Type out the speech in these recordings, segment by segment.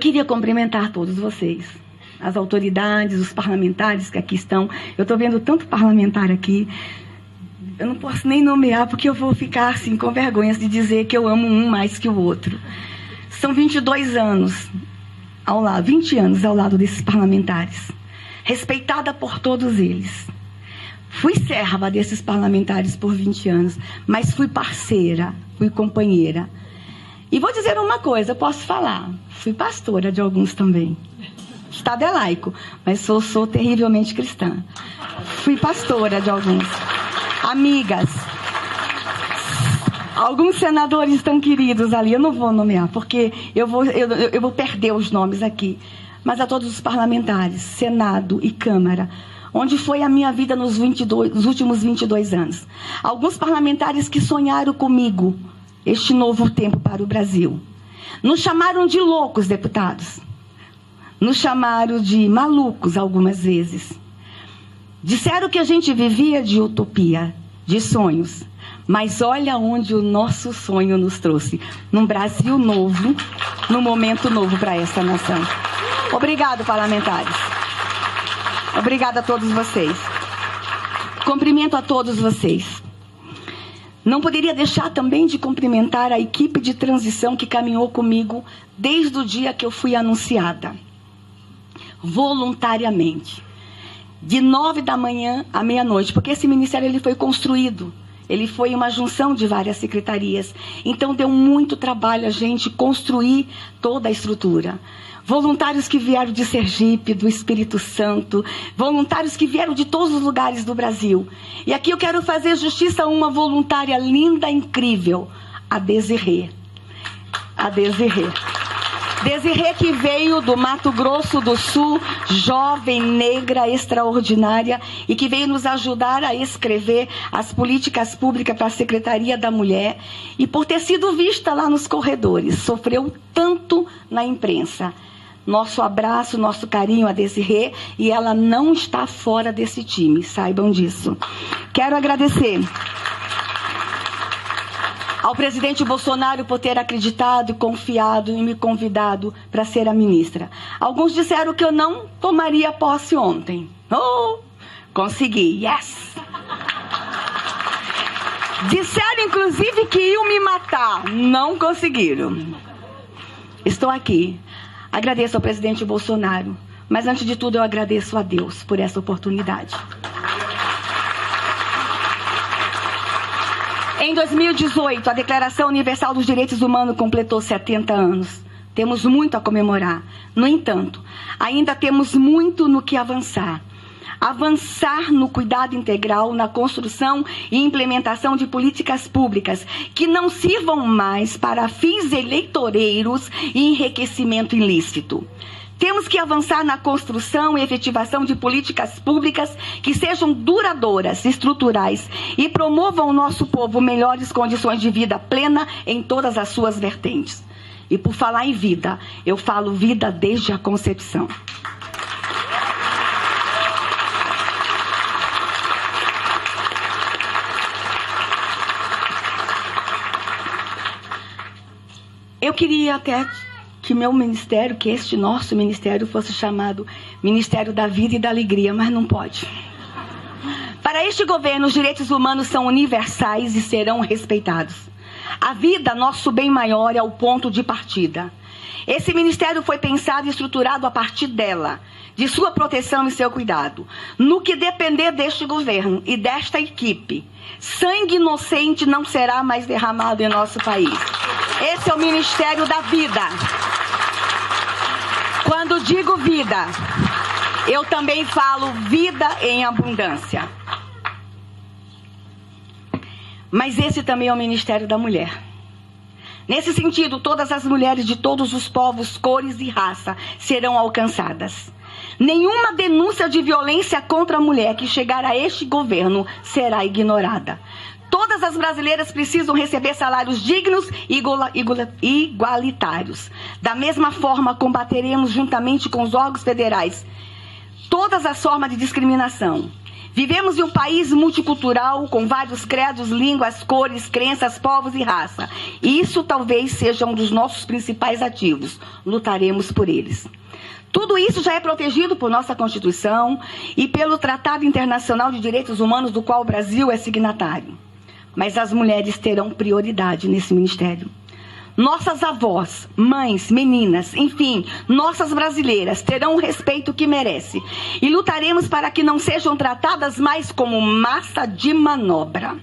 queria cumprimentar todos vocês, as autoridades, os parlamentares que aqui estão. Eu estou vendo tanto parlamentar aqui, eu não posso nem nomear, porque eu vou ficar assim com vergonha de dizer que eu amo um mais que o outro. São 22 anos ao lado, 20 anos ao lado desses parlamentares, respeitada por todos eles. Fui serva desses parlamentares por 20 anos, mas fui parceira, fui companheira. E vou dizer uma coisa, eu posso falar, fui pastora de alguns também. O Estado é laico, mas sou terrivelmente cristã. Fui pastora de alguns. Amigas, alguns senadores tão queridos ali, eu não vou nomear, porque eu vou perder os nomes aqui. Mas a todos os parlamentares, Senado e Câmara, onde foi a minha vida nos últimos 22 anos. Alguns parlamentares que sonharam comigo este novo tempo para o Brasil. Nos chamaram de loucos, deputados. Nos chamaram de malucos algumas vezes. Disseram que a gente vivia de utopia, de sonhos. Mas olha onde o nosso sonho nos trouxe. Num Brasil novo, num momento novo para essa nação. Obrigado, parlamentares. Obrigada a todos vocês. Cumprimento a todos vocês. Não poderia deixar também de cumprimentar a equipe de transição que caminhou comigo desde o dia que eu fui anunciada. Voluntariamente. De 9 da manhã à meia-noite, porque esse ministério ele foi construído. Ele foi uma junção de várias secretarias. Então deu muito trabalho a gente construir toda a estrutura. Voluntários que vieram de Sergipe, do Espírito Santo, voluntários que vieram de todos os lugares do Brasil. E aqui eu quero fazer justiça a uma voluntária linda, incrível, a Desirê. A Desirê. Desirê que veio do Mato Grosso do Sul, jovem, negra, extraordinária, e que veio nos ajudar a escrever as políticas públicas para a Secretaria da Mulher, e por ter sido vista lá nos corredores, sofreu tanto na imprensa. Nosso abraço, nosso carinho a Desirê, e ela não está fora desse time, saibam disso. Quero agradecer ao presidente Bolsonaro por ter acreditado e confiado e me convidado para ser a ministra. Alguns disseram que eu não tomaria posse ontem. Oh, consegui, yes! Disseram, inclusive, que iam me matar. Não conseguiram. Estou aqui. Agradeço ao presidente Bolsonaro, mas antes de tudo eu agradeço a Deus por essa oportunidade. Em 2018, a Declaração Universal dos Direitos Humanos completou 70 anos. Temos muito a comemorar. No entanto, ainda temos muito no que avançar. Avançar no cuidado integral, na construção e implementação de políticas públicas que não sirvam mais para fins eleitoreiros e enriquecimento ilícito. Temos que avançar na construção e efetivação de políticas públicas que sejam duradouras, estruturais e promovam ao nosso povo melhores condições de vida plena em todas as suas vertentes. E por falar em vida, eu falo vida desde a concepção. Eu queria até que meu ministério, que este nosso ministério fosse chamado Ministério da Vida e da Alegria, mas não pode. Para este governo, os direitos humanos são universais e serão respeitados. A vida, nosso bem maior, é o ponto de partida. Esse ministério foi pensado e estruturado a partir dela, de sua proteção e seu cuidado. No que depender deste governo e desta equipe, sangue inocente não será mais derramado em nosso país. Esse é o Ministério da Vida. Quando digo vida, eu também falo vida em abundância. Mas esse também é o Ministério da Mulher. Nesse sentido, todas as mulheres de todos os povos, cores e raça serão alcançadas. Nenhuma denúncia de violência contra a mulher que chegar a este governo será ignorada. Todas as brasileiras precisam receber salários dignos e igualitários. Da mesma forma, combateremos juntamente com os órgãos federais todas as formas de discriminação. Vivemos em um país multicultural, com vários credos, línguas, cores, crenças, povos e raça. E isso talvez seja um dos nossos principais ativos. Lutaremos por eles. Tudo isso já é protegido por nossa Constituição e pelo Tratado Internacional de Direitos Humanos, do qual o Brasil é signatário. Mas as mulheres terão prioridade nesse ministério. Nossas avós, mães, meninas, enfim, nossas brasileiras terão o respeito que merecem. E lutaremos para que não sejam tratadas mais como massa de manobra.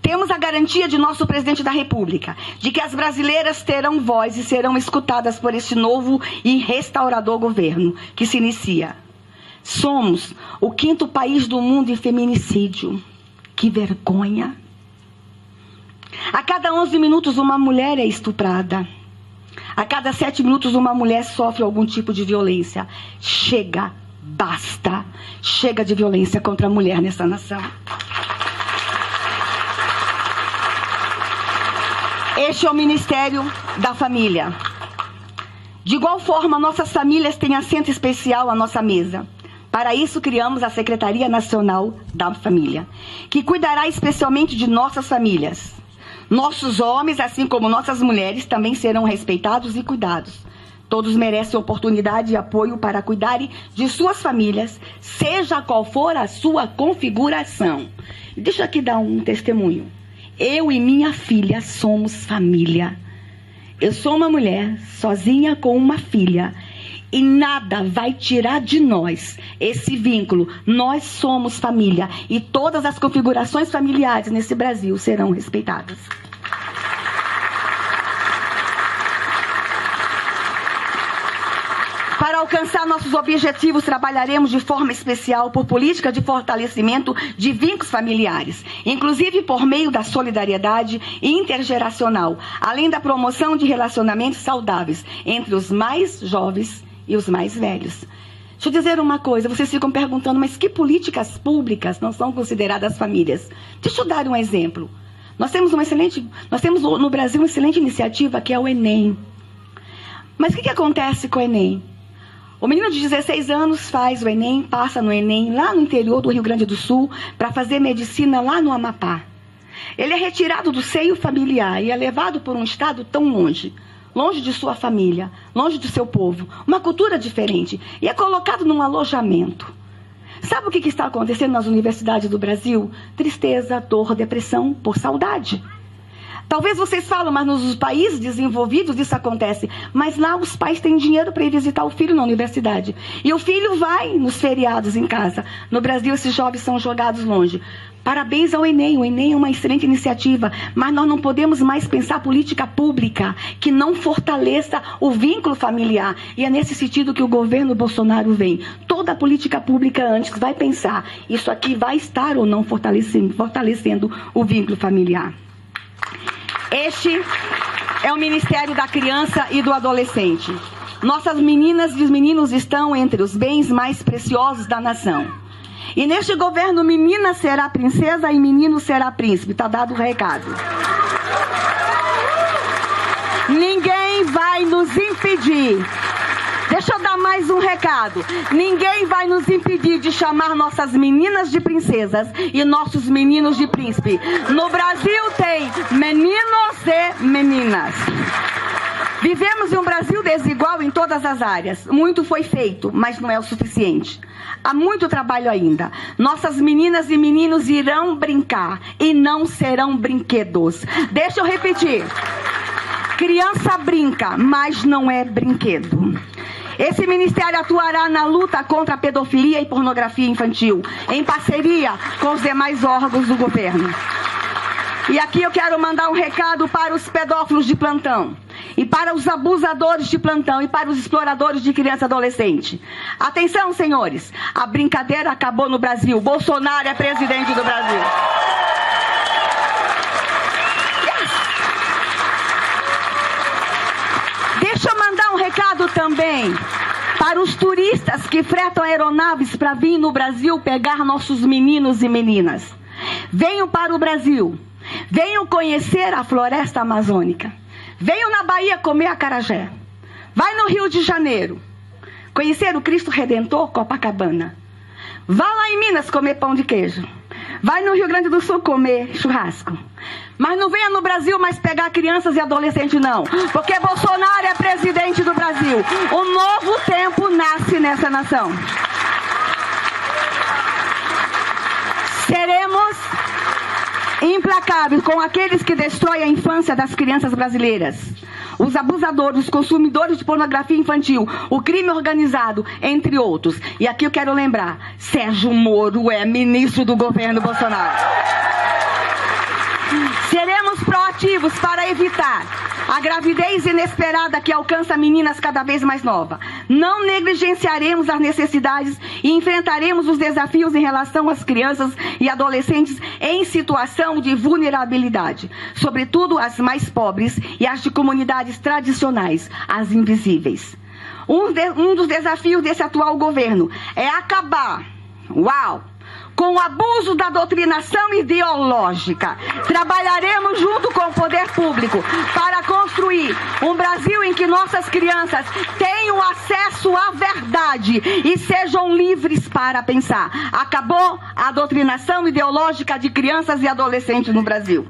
Temos a garantia de nosso presidente da República, de que as brasileiras terão voz e serão escutadas por este novo e restaurador governo que se inicia. Somos o 5º país do mundo em feminicídio. Que vergonha! A cada 11 minutos uma mulher é estuprada. A cada 7 minutos uma mulher sofre algum tipo de violência. Chega, basta. Chega de violência contra a mulher nessa nação. Este é o Ministério da Família. De igual forma, nossas famílias têm assento especial à nossa mesa. Para isso, criamos a Secretaria Nacional da Família, que cuidará especialmente de nossas famílias. Nossos homens, assim como nossas mulheres, também serão respeitados e cuidados. Todos merecem oportunidade e apoio para cuidarem de suas famílias, seja qual for a sua configuração. Deixa eu aqui dar um testemunho. Eu e minha filha somos família. Eu sou uma mulher sozinha com uma filha. E nada vai tirar de nós esse vínculo. Nós somos família. E todas as configurações familiares nesse Brasil serão respeitadas. Para alcançar nossos objetivos, trabalharemos de forma especial por política de fortalecimento de vínculos familiares, inclusive por meio da solidariedade intergeracional, além da promoção de relacionamentos saudáveis entre os mais jovens e os mais velhos. Deixa eu dizer uma coisa, vocês ficam perguntando, mas que políticas públicas não são consideradas famílias? Deixa eu dar um exemplo. Nós temos no Brasil uma excelente iniciativa que é o Enem. Mas o que acontece com o Enem? O menino de 16 anos faz o Enem, passa no Enem lá no interior do Rio Grande do Sul para fazer medicina lá no Amapá. Ele é retirado do seio familiar e é levado por um estado tão longe. Longe de sua família, longe do seu povo, uma cultura diferente, e é colocado num alojamento. Sabe o que está acontecendo nas universidades do Brasil? Tristeza, dor, depressão por saudade. Talvez vocês falam, mas nos países desenvolvidos isso acontece. Mas lá os pais têm dinheiro para ir visitar o filho na universidade. E o filho vai nos feriados em casa. No Brasil esses jovens são jogados longe. Parabéns ao Enem. O Enem é uma excelente iniciativa, mas nós não podemos mais pensar política pública que não fortaleça o vínculo familiar. E é nesse sentido que o governo Bolsonaro vem. Toda a política pública antes vai pensar, isso aqui vai estar ou não fortalecendo o vínculo familiar. Este é o Ministério da Criança e do Adolescente. Nossas meninas e os meninos estão entre os bens mais preciosos da nação. E neste governo, menina será princesa e menino será príncipe. Está dado o recado. Ninguém vai nos impedir. Deixa eu dar mais um recado. Ninguém vai nos impedir de chamar nossas meninas de princesas e nossos meninos de príncipe. No Brasil tem meninos e meninas. Vivemos em um Brasil desigual em todas as áreas. Muito foi feito, mas não é o suficiente. Há muito trabalho ainda. Nossas meninas e meninos irão brincar e não serão brinquedos. Deixa eu repetir. Criança brinca, mas não é brinquedo. Esse ministério atuará na luta contra a pedofilia e pornografia infantil, em parceria com os demais órgãos do governo. E aqui eu quero mandar um recado para os pedófilos de plantão, e para os abusadores de plantão, e para os exploradores de criança e adolescente. Atenção, senhores, a brincadeira acabou no Brasil. Bolsonaro é presidente do Brasil. Deixa eu mandar um recado também para os turistas que fretam aeronaves para vir no Brasil pegar nossos meninos e meninas. Venham para o Brasil. Venham conhecer a floresta amazônica. Venham na Bahia comer acarajé. Vai no Rio de Janeiro conhecer o Cristo Redentor Copacabana. Vá lá em Minas comer pão de queijo. Vai no Rio Grande do Sul comer churrasco. Mas não venha no Brasil mais pegar crianças e adolescentes, não. Porque Bolsonaro é presidente do Brasil. Um novo tempo nasce nessa nação. Seremos implacáveis com aqueles que destroem a infância das crianças brasileiras. Os abusadores, os consumidores de pornografia infantil, o crime organizado, entre outros. E aqui eu quero lembrar, Sérgio Moro é ministro do governo Bolsonaro. Seremos proativos para evitar a gravidez inesperada que alcança meninas cada vez mais novas. Não negligenciaremos as necessidades e enfrentaremos os desafios em relação às crianças e adolescentes em situação de vulnerabilidade, sobretudo as mais pobres e as de comunidades tradicionais, as invisíveis. Um dos desafios desse atual governo é acabar, com o abuso da doutrinação ideológica. Trabalharemos junto com o poder público para construir um Brasil em que nossas crianças tenham acesso à verdade e sejam livres para pensar. Acabou a doutrinação ideológica de crianças e adolescentes no Brasil.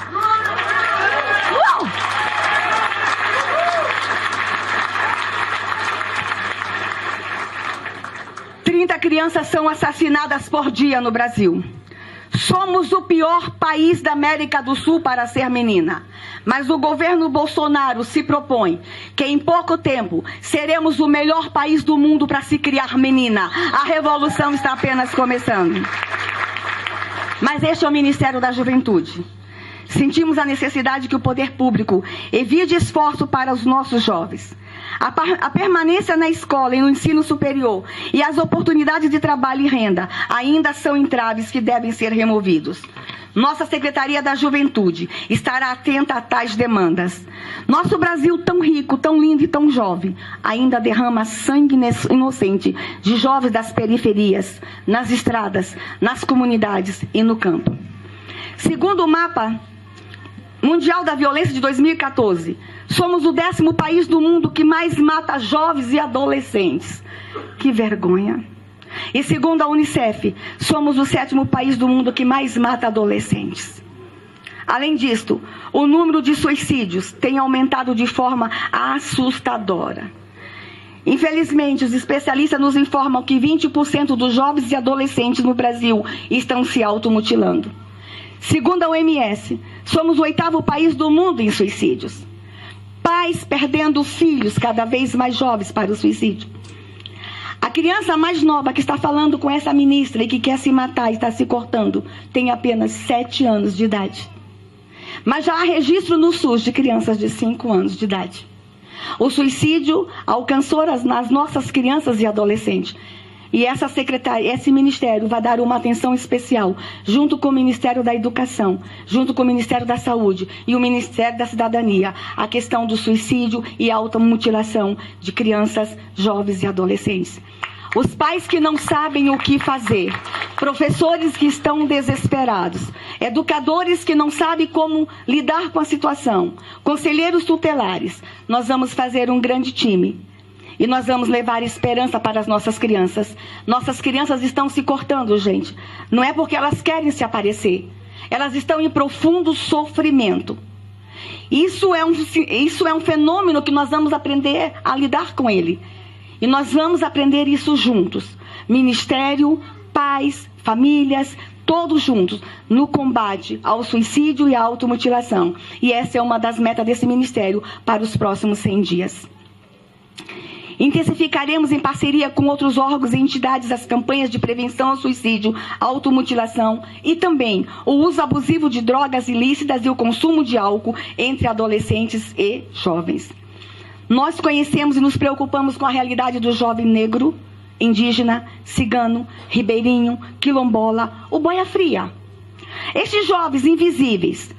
30 crianças são assassinadas por dia no Brasil. Somos o pior país da América do Sul para ser menina. Mas o governo Bolsonaro se propõe que em pouco tempo seremos o melhor país do mundo para se criar menina. A revolução está apenas começando. Mas este é o Ministério da Juventude. Sentimos a necessidade que o poder público evite esforço para os nossos jovens. A permanência na escola e no ensino superior e as oportunidades de trabalho e renda ainda são entraves que devem ser removidos. Nossa Secretaria da Juventude estará atenta a tais demandas. Nosso Brasil tão rico, tão lindo e tão jovem, ainda derrama sangue inocente de jovens das periferias, nas estradas, nas comunidades e no campo. Segundo o mapa mundial da violência de 2014, somos o 10º país do mundo que mais mata jovens e adolescentes. Que vergonha. E segundo a Unicef, somos o 7º país do mundo que mais mata adolescentes. Além disto, o número de suicídios tem aumentado de forma assustadora. Infelizmente, os especialistas nos informam que 20% dos jovens e adolescentes no Brasil estão se automutilando. Segundo a OMS, somos o 8º país do mundo em suicídios. Pais perdendo filhos cada vez mais jovens para o suicídio. A criança mais nova que está falando com essa ministra e que quer se matar e está se cortando tem apenas 7 anos de idade. Mas já há registro no SUS de crianças de 5 anos de idade. O suicídio alcançou as nossas crianças e adolescentes. E essa secretaria, esse ministério vai dar uma atenção especial, junto com o Ministério da Educação, junto com o Ministério da Saúde e o Ministério da Cidadania, a questão do suicídio e automutilação de crianças, jovens e adolescentes. Os pais que não sabem o que fazer, professores que estão desesperados, educadores que não sabem como lidar com a situação, conselheiros tutelares, nós vamos fazer um grande time. E nós vamos levar esperança para as nossas crianças. Nossas crianças estão se cortando, gente. Não é porque elas querem se aparecer. Elas estão em profundo sofrimento. Isso é um fenômeno que nós vamos aprender a lidar com ele. E nós vamos aprender isso juntos. Ministério, pais, famílias, todos juntos, no combate ao suicídio e à automutilação. E essa é uma das metas desse ministério para os próximos 100 dias. Intensificaremos em parceria com outros órgãos e entidades as campanhas de prevenção ao suicídio, à automutilação e também o uso abusivo de drogas ilícitas e o consumo de álcool entre adolescentes e jovens. Nós conhecemos e nos preocupamos com a realidade do jovem negro, indígena, cigano, ribeirinho, quilombola, o boia fria. Estes jovens invisíveis,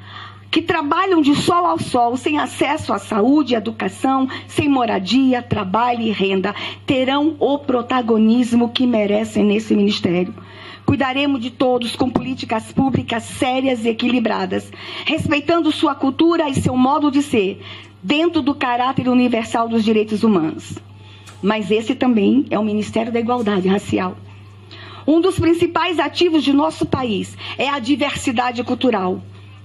que trabalham de sol ao sol, sem acesso à saúde, educação, sem moradia, trabalho e renda, terão o protagonismo que merecem nesse ministério. Cuidaremos de todos com políticas públicas sérias e equilibradas, respeitando sua cultura e seu modo de ser, dentro do caráter universal dos direitos humanos. Mas esse também é o Ministério da Igualdade Racial. Um dos principais ativos de nosso país é a diversidade cultural.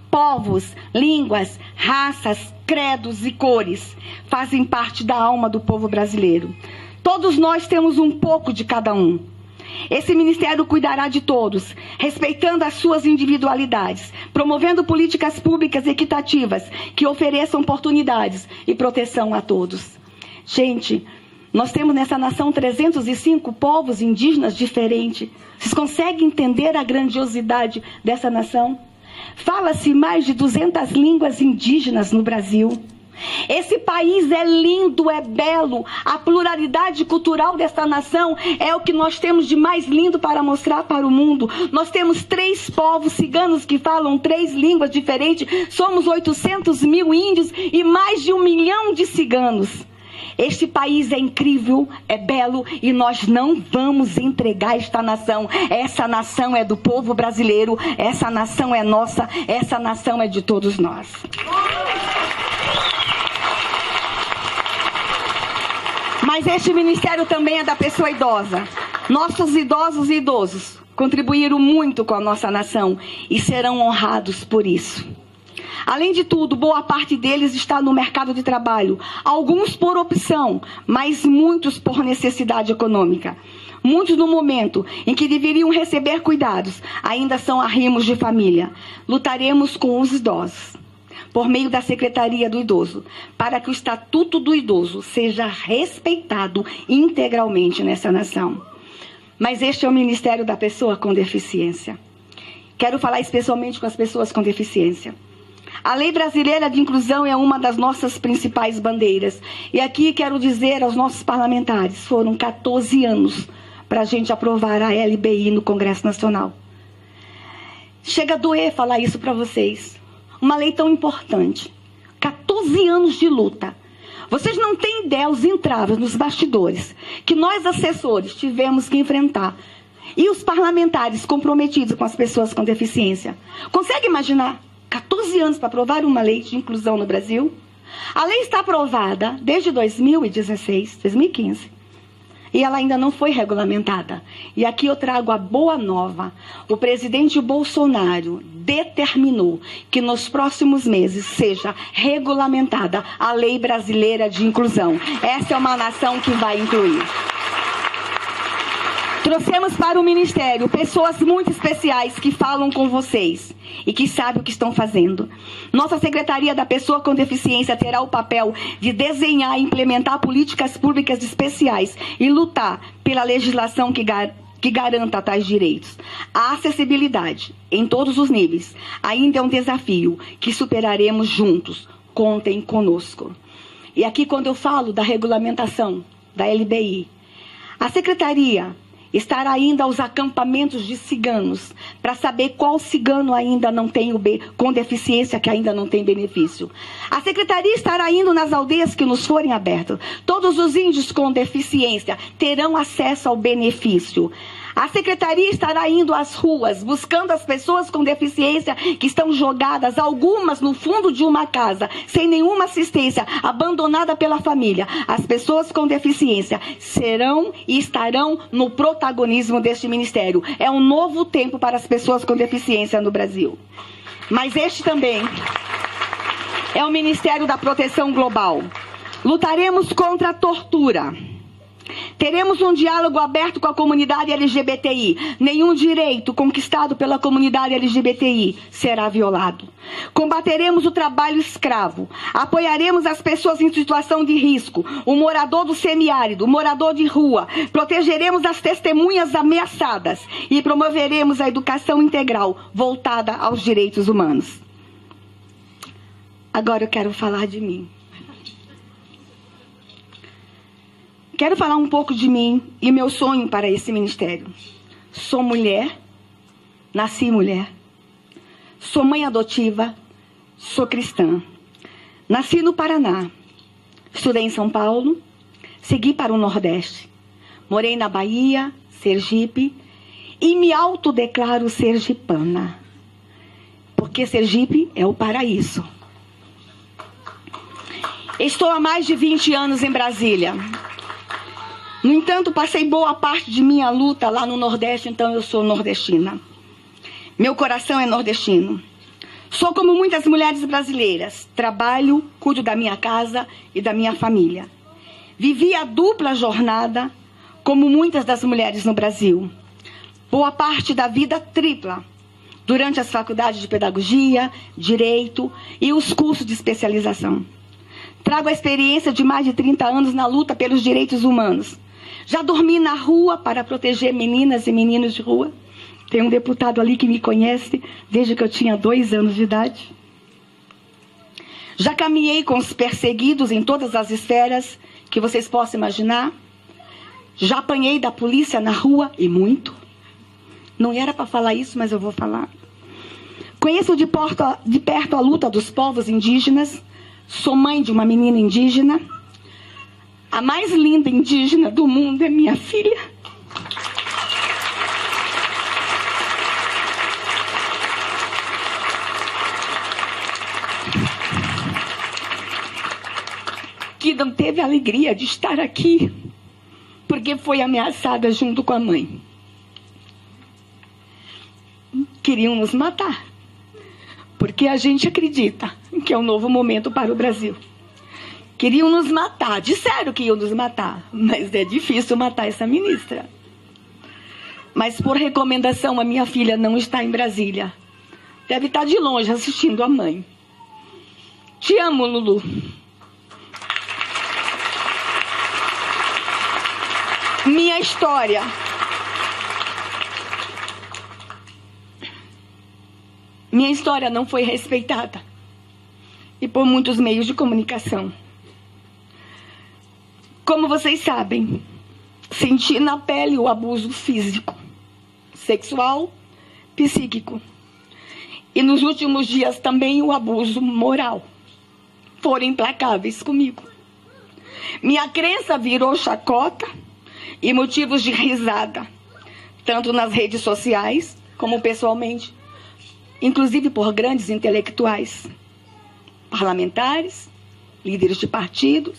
Povos, línguas, raças, credos e cores fazem parte da alma do povo brasileiro. Todos nós temos um pouco de cada um. Esse ministério cuidará de todos, respeitando as suas individualidades, promovendo políticas públicas equitativas que ofereçam oportunidades e proteção a todos. Gente, nós temos nessa nação 305 povos indígenas diferentes. Vocês conseguem entender a grandiosidade dessa nação? Fala-se mais de 200 línguas indígenas no Brasil. Esse país é lindo, é belo. A pluralidade cultural desta nação é o que nós temos de mais lindo para mostrar para o mundo. Nós temos 3 povos ciganos que falam 3 línguas diferentes. Somos 800 mil índios e mais de 1 milhão de ciganos. Este país é incrível, é belo e nós não vamos entregar esta nação. Essa nação é do povo brasileiro, essa nação é nossa, essa nação é de todos nós. Mas este ministério também é da pessoa idosa. Nossos idosos e idosos contribuíram muito com a nossa nação e serão honrados por isso. Além de tudo, boa parte deles está no mercado de trabalho. Alguns por opção, mas muitos por necessidade econômica. Muitos no momento em que deveriam receber cuidados, ainda são arrimos de família. Lutaremos com os idosos, por meio da Secretaria do Idoso, para que o Estatuto do Idoso seja respeitado integralmente nessa nação. Mas este é o Ministério da Pessoa com Deficiência. Quero falar especialmente com as pessoas com deficiência. A Lei Brasileira de Inclusão é uma das nossas principais bandeiras. E aqui quero dizer aos nossos parlamentares, foram 14 anos para a gente aprovar a LBI no Congresso Nacional. Chega a doer falar isso para vocês. Uma lei tão importante. 14 anos de luta. Vocês não têm ideia os entraves nos bastidores que nós, assessores, tivemos que enfrentar. E os parlamentares comprometidos com as pessoas com deficiência. Consegue imaginar? 14 anos para aprovar uma lei de inclusão no Brasil. A lei está aprovada desde 2016, 2015. E ela ainda não foi regulamentada. E aqui eu trago a boa nova. O presidente Bolsonaro determinou que nos próximos meses seja regulamentada a Lei Brasileira de Inclusão. Essa é uma nação que vai incluir. Trouxemos para o Ministério pessoas muito especiais que falam com vocês e que sabem o que estão fazendo. Nossa Secretaria da Pessoa com Deficiência terá o papel de desenhar e implementar políticas públicas especiais e lutar pela legislação que garanta tais direitos. A acessibilidade, em todos os níveis, ainda é um desafio que superaremos juntos. Contem conosco. E aqui, quando eu falo da regulamentação da LBI, a Secretaria estará ainda aos acampamentos de ciganos, para saber qual cigano ainda não tem com deficiência, que ainda não tem benefício. A Secretaria estará indo nas aldeias que nos forem abertas. Todos os índios com deficiência terão acesso ao benefício. A Secretaria estará indo às ruas, buscando as pessoas com deficiência que estão jogadas, algumas no fundo de uma casa, sem nenhuma assistência, abandonada pela família. As pessoas com deficiência serão e estarão no protagonismo deste ministério. É um novo tempo para as pessoas com deficiência no Brasil. Mas este também é o Ministério da Proteção Global. Lutaremos contra a tortura. Teremos um diálogo aberto com a comunidade LGBTI. Nenhum direito conquistado pela comunidade LGBTI será violado. Combateremos o trabalho escravo. Apoiaremos as pessoas em situação de risco, o morador do semiárido, o morador de rua. Protegeremos as testemunhas ameaçadas e promoveremos a educação integral voltada aos direitos humanos. Agora eu quero falar de mim. Quero falar um pouco de mim e meu sonho para esse ministério. Sou mulher, nasci mulher, sou mãe adotiva, sou cristã. Nasci no Paraná, estudei em São Paulo, segui para o Nordeste. Morei na Bahia, Sergipe e me autodeclaro sergipana. Porque Sergipe é o paraíso. Estou há mais de 20 anos em Brasília. No entanto, passei boa parte de minha luta lá no Nordeste, então eu sou nordestina. Meu coração é nordestino. Sou como muitas mulheres brasileiras. Trabalho, cuido da minha casa e da minha família. Vivi a dupla jornada, como muitas das mulheres no Brasil. Boa parte da vida tripla, durante as faculdades de pedagogia, direito e os cursos de especialização. Trago a experiência de mais de 30 anos na luta pelos direitos humanos. Já dormi na rua para proteger meninas e meninos de rua. Tem um deputado ali que me conhece desde que eu tinha 2 anos de idade. Já caminhei com os perseguidos em todas as esferas que vocês possam imaginar. Já apanhei da polícia na rua, e muito. Não era para falar isso, mas eu vou falar. Conheço de perto a luta dos povos indígenas. Sou mãe de uma menina indígena. A mais linda indígena do mundo é minha filha. Que não teve a alegria de estar aqui, porque foi ameaçada junto com a mãe. Queriam nos matar, porque a gente acredita que é um novo momento para o Brasil. Queriam nos matar, disseram que iam nos matar, mas é difícil matar essa ministra. Mas por recomendação, a minha filha não está em Brasília. Deve estar de longe assistindo a mãe. Te amo, Lulu. Minha história. Minha história não foi respeitada. E por muitos meios de comunicação. Como vocês sabem, senti na pele o abuso físico, sexual, psíquico. E nos últimos dias também o abuso moral. Foram implacáveis comigo. Minha crença virou chacota e motivos de risada, tanto nas redes sociais como pessoalmente, inclusive por grandes intelectuais, parlamentares, líderes de partidos.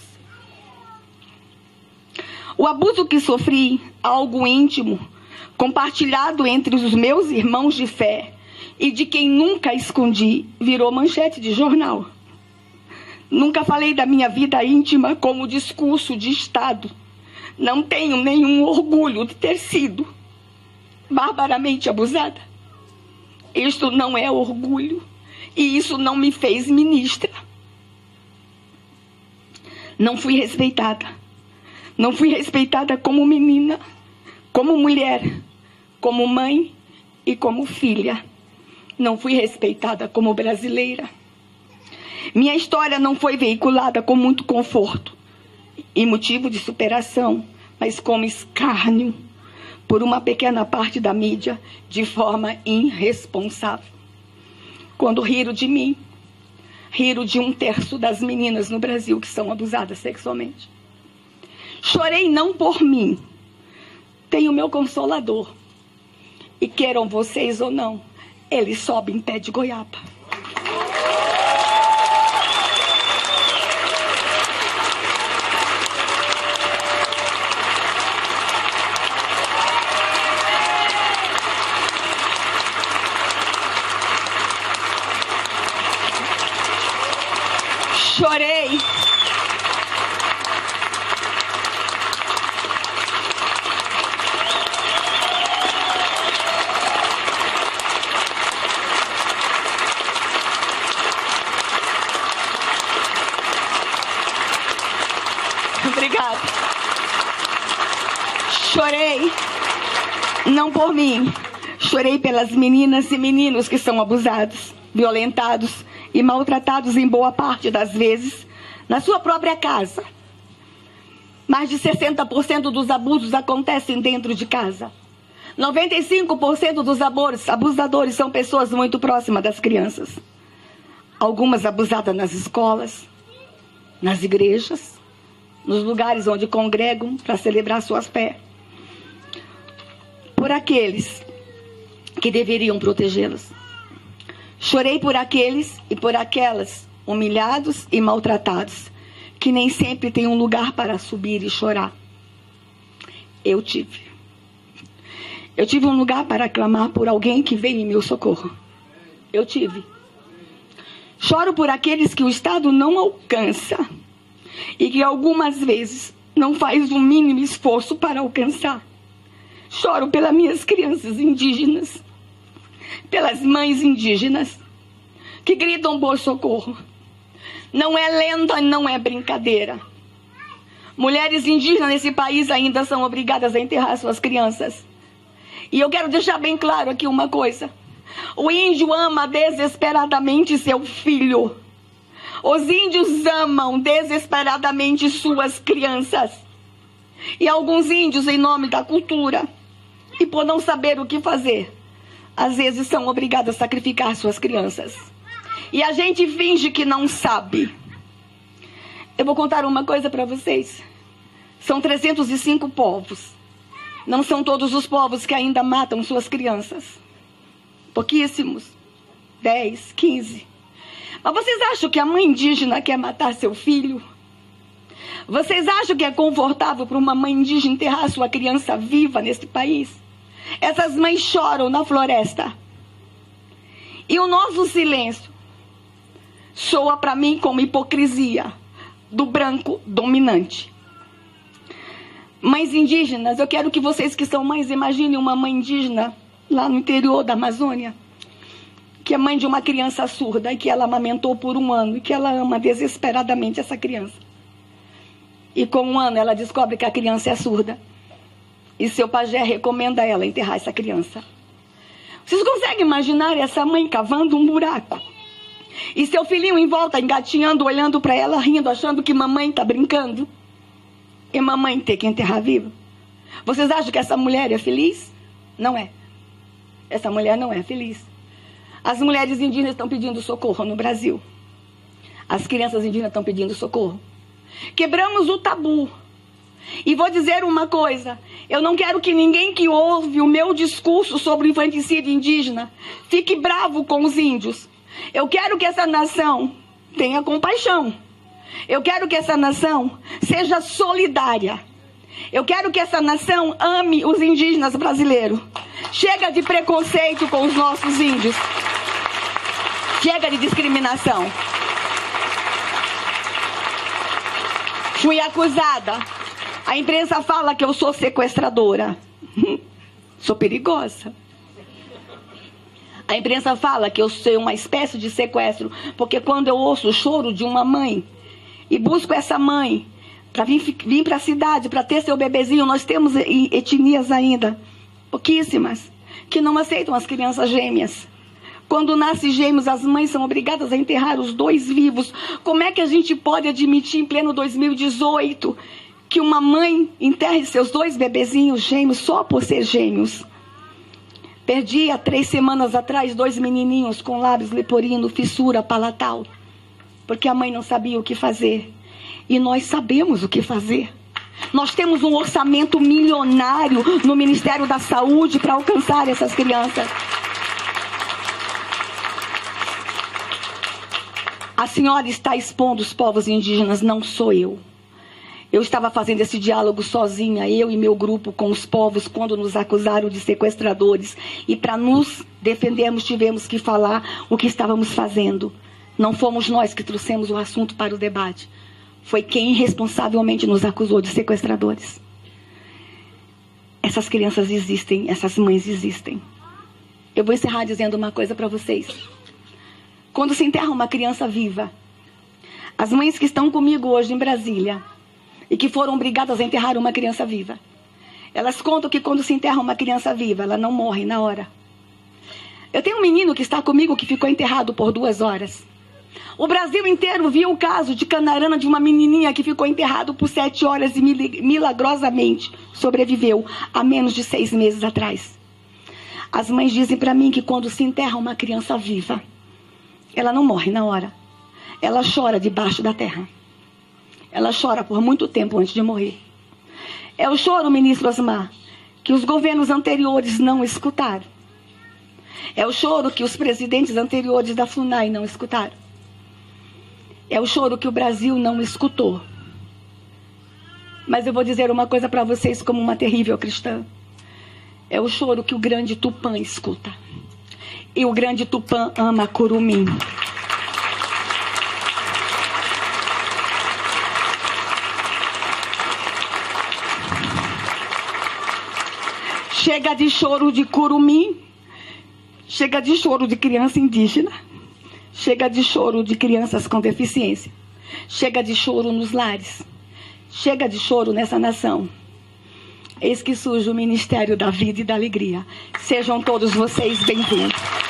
O abuso que sofri, algo íntimo, compartilhado entre os meus irmãos de fé e de quem nunca escondi, virou manchete de jornal. Nunca falei da minha vida íntima como discurso de Estado. Não tenho nenhum orgulho de ter sido barbaramente abusada. Isto não é orgulho e isso não me fez ministra. Não fui respeitada. Não fui respeitada como menina, como mulher, como mãe e como filha. Não fui respeitada como brasileira. Minha história não foi veiculada com muito conforto e motivo de superação, mas como escárnio por uma pequena parte da mídia de forma irresponsável. Quando riram de mim, riram de 1/3 das meninas no Brasil que são abusadas sexualmente. Chorei não por mim, tenho meu consolador. E queiram vocês ou não, ele sobe em pé de goiaba. Chorei. Obrigada. Chorei, não por mim. Chorei pelas meninas e meninos que são abusados, violentados e maltratados em boa parte das vezes na sua própria casa. Mais de 60% dos abusos acontecem dentro de casa. 95% dos abusadores são pessoas muito próximas das crianças. Algumas abusadas nas escolas, nas igrejas, nos lugares onde congregam para celebrar suas fé. Por aqueles que deveriam protegê-las. Chorei por aqueles e por aquelas humilhados e maltratados, que nem sempre têm um lugar para subir e chorar. Eu tive. Eu tive um lugar para clamar por alguém que veio em meu socorro. Eu tive. Choro por aqueles que o Estado não alcança e que algumas vezes não faz o mínimo esforço para alcançar. Choro pelas minhas crianças indígenas, pelas mães indígenas que gritam por socorro. Não é lenda, não é brincadeira. Mulheres indígenas nesse país ainda são obrigadas a enterrar suas crianças. E eu quero deixar bem claro aqui uma coisa. O índio ama desesperadamente seu filho. Os índios amam desesperadamente suas crianças. E alguns índios, em nome da cultura, e por não saber o que fazer, às vezes são obrigados a sacrificar suas crianças. E a gente finge que não sabe. Eu vou contar uma coisa para vocês. São 305 povos. Não são todos os povos que ainda matam suas crianças. Pouquíssimos. 10, 15. Mas vocês acham que a mãe indígena quer matar seu filho? Vocês acham que é confortável para uma mãe indígena enterrar sua criança viva neste país? Essas mães choram na floresta. E o nosso silêncio soa para mim como hipocrisia do branco dominante. Mães indígenas, eu quero que vocês que são mães imaginem uma mãe indígena lá no interior da Amazônia, que é mãe de uma criança surda e que ela amamentou por 1 ano e que ela ama desesperadamente essa criança. E com 1 ano ela descobre que a criança é surda. E seu pajé recomenda a ela enterrar essa criança. Vocês conseguem imaginar essa mãe cavando um buraco? E seu filhinho em volta, engatinhando, olhando para ela, rindo, achando que mamãe está brincando? E mamãe ter que enterrar viva? Vocês acham que essa mulher é feliz? Não é. Essa mulher não é feliz. As mulheres indígenas estão pedindo socorro no Brasil. As crianças indígenas estão pedindo socorro. Quebramos o tabu. E vou dizer uma coisa. Eu não quero que ninguém que ouve o meu discurso sobre o infanticídio indígena fique bravo com os índios. Eu quero que essa nação tenha compaixão. Eu quero que essa nação seja solidária. Eu quero que essa nação ame os indígenas brasileiros. Chega de preconceito com os nossos índios. Chega de discriminação. Fui acusada. A imprensa fala que eu sou sequestradora. Sou perigosa. A imprensa fala que eu sou uma espécie de sequestro, porque quando eu ouço o choro de uma mãe e busco essa mãe para vir para a cidade, para ter seu bebezinho, nós temos etnias ainda, pouquíssimas, que não aceitam as crianças gêmeas. Quando nascem gêmeos, as mães são obrigadas a enterrar os 2 vivos. Como é que a gente pode admitir em pleno 2018 que uma mãe enterre seus 2 bebezinhos gêmeos só por ser gêmeos? Perdi há 3 semanas atrás 2 menininhos com lábios leporino, fissura palatal, porque a mãe não sabia o que fazer. E nós sabemos o que fazer. Nós temos um orçamento milionário no Ministério da Saúde para alcançar essas crianças. A senhora está expondo os povos indígenas, não sou eu. Eu estava fazendo esse diálogo sozinha, eu e meu grupo, com os povos, quando nos acusaram de sequestradores. E para nos defendermos, tivemos que falar o que estávamos fazendo. Não fomos nós que trouxemos o assunto para o debate. Foi quem irresponsavelmente nos acusou de sequestradores. Essas crianças existem, essas mães existem. Eu vou encerrar dizendo uma coisa para vocês. Quando se enterra uma criança viva, as mães que estão comigo hoje em Brasília e que foram obrigadas a enterrar uma criança viva, elas contam que quando se enterra uma criança viva, ela não morre na hora. Eu tenho um menino que está comigo que ficou enterrado por 2 horas. O Brasil inteiro viu o caso de Canarana, de uma menininha que ficou enterrado por 7 horas e milagrosamente sobreviveu há menos de 6 meses atrás. As mães dizem para mim que quando se enterra uma criança viva, ela não morre na hora. Ela chora debaixo da terra. Ela chora por muito tempo antes de morrer. É o choro, ministro Osmar, que os governos anteriores não escutaram. É o choro que os presidentes anteriores da FUNAI não escutaram. É o choro que o Brasil não escutou. Mas eu vou dizer uma coisa para vocês como uma terrível cristã. É o choro que o grande Tupã escuta. E o grande Tupã ama curumim. Chega de choro de curumim. Chega de choro de criança indígena. Chega de choro de crianças com deficiência. Chega de choro nos lares. Chega de choro nessa nação. Eis que surge o Ministério da Vida e da Alegria. Sejam todos vocês bem-vindos.